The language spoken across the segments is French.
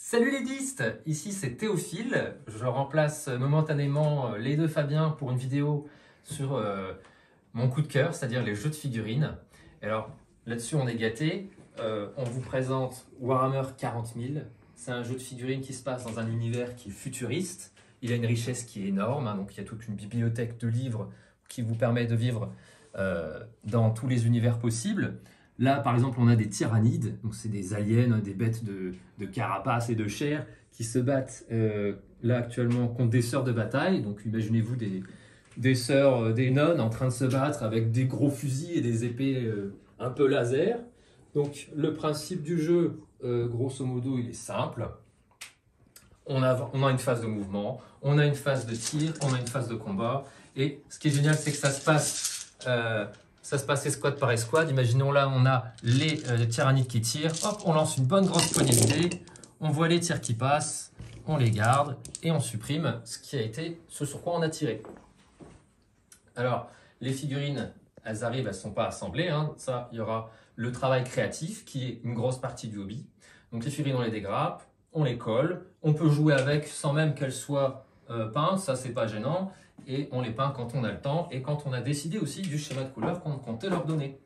Salut les distes, ici c'est Théophile, je remplace momentanément les deux Fabien pour une vidéo sur mon coup de cœur, c'est-à-dire les jeux de figurines. Et alors là-dessus on est gâtés, on vous présente Warhammer 40 000, c'est un jeu de figurines qui se passe dans un univers qui est futuriste, il a une richesse qui est énorme, hein, donc il y a toute une bibliothèque de livres qui vous permet de vivre dans tous les univers possibles. Là, par exemple, on a des tyrannides, donc c'est des aliens, des bêtes de carapace et de chair qui se battent là actuellement contre des sœurs de bataille. Donc imaginez-vous des sœurs, des nonnes en train de se battre avec des gros fusils et des épées un peu laser. Donc le principe du jeu, grosso modo, il est simple. On a une phase de mouvement, on a une phase de tir, on a une phase de combat. Et ce qui est génial, c'est que ça se passe escouade par escouade. Imaginons là, on a les tyrannides qui tirent. Hop, on lance une bonne grosse poignée de dés. On voit les tirs qui passent. On les garde et on supprime ce sur quoi on a tiré. Alors, les figurines, elles arrivent, elles ne sont pas assemblées. Hein. Ça, il y aura le travail créatif qui est une grosse partie du hobby. Donc les figurines, on les dégrappe, on les colle. On peut jouer avec sans même qu'elles soient peintes. Ça, c'est pas gênant. Et on les peint quand on a le temps et quand on a décidé aussi du schéma de couleur qu'on comptait leur donner.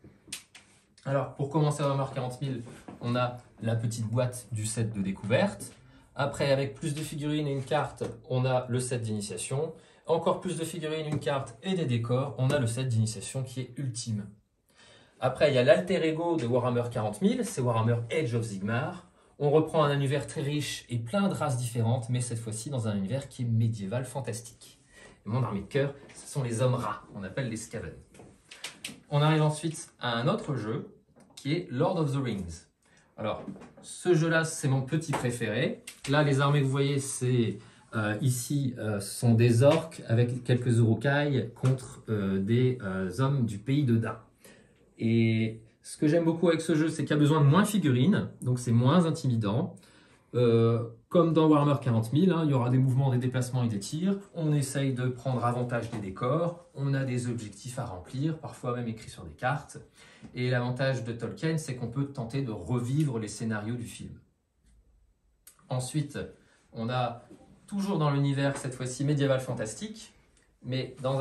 Alors, pour commencer à Warhammer 40 000, on a la petite boîte du set de découverte. Après, avec plus de figurines et une carte, on a le set d'initiation. Encore plus de figurines, une carte et des décors, on a le set d'initiation qui est ultime. Après, il y a l'alter ego de Warhammer 40 000, c'est Warhammer Age of Sigmar. On reprend un univers très riche et plein de races différentes, mais cette fois-ci dans un univers qui est médiéval fantastique. Mon armée de cœur, ce sont les hommes rats, on appelle les Skaven. On arrive ensuite à un autre jeu qui est Lord of the Rings. Alors, ce jeu-là, c'est mon petit préféré. Là, les armées que vous voyez, ce sont des orques avec quelques urukai contre des hommes du pays de Dain. Et ce que j'aime beaucoup avec ce jeu, c'est qu'il y a besoin de moins de figurines, donc c'est moins intimidant. Comme dans Warhammer 40 000, hein, il y aura des mouvements, des déplacements et des tirs. On essaye de prendre avantage des décors. On a des objectifs à remplir, parfois même écrits sur des cartes. Et l'avantage de Tolkien, c'est qu'on peut tenter de revivre les scénarios du film. Ensuite, on a toujours dans l'univers, cette fois-ci médiéval fantastique, mais dans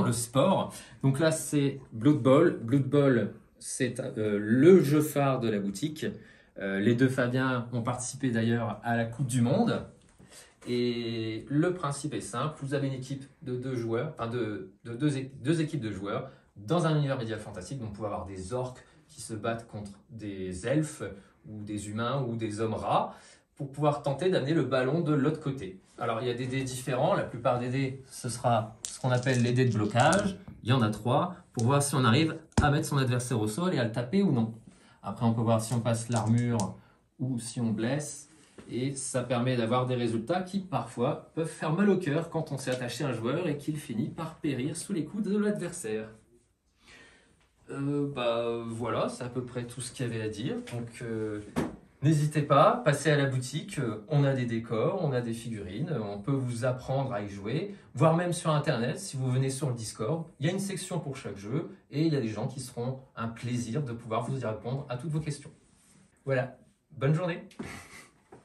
le sport. Donc là, c'est Blood Bowl. Blood Bowl, c'est le jeu phare de la boutique. Les deux Fabiens ont participé d'ailleurs à la Coupe du Monde. Et le principe est simple, vous avez une équipe de deux joueurs, enfin deux équipes de joueurs dans un univers médiéval fantastique. Donc vous pouvez avoir des orques qui se battent contre des elfes ou des humains ou des hommes rats pour pouvoir tenter d'amener le ballon de l'autre côté. Alors il y a des dés différents, la plupart des dés ce sera ce qu'on appelle les dés de blocage. Il y en a 3 pour voir si on arrive à mettre son adversaire au sol et à le taper ou non. Après, on peut voir si on passe l'armure ou si on blesse. Et ça permet d'avoir des résultats qui, parfois, peuvent faire mal au cœur quand on s'est attaché à un joueur et qu'il finit par périr sous les coups de l'adversaire. Voilà, c'est à peu près tout ce qu'il y avait à dire. Donc, n'hésitez pas, passez à la boutique. On a des décors, on a des figurines. On peut vous apprendre à y jouer, voire même sur Internet, si vous venez sur le Discord. Il y a une section pour chaque jeu et il y a des gens qui seront un plaisir de pouvoir vous y répondre à toutes vos questions. Voilà, bonne journée!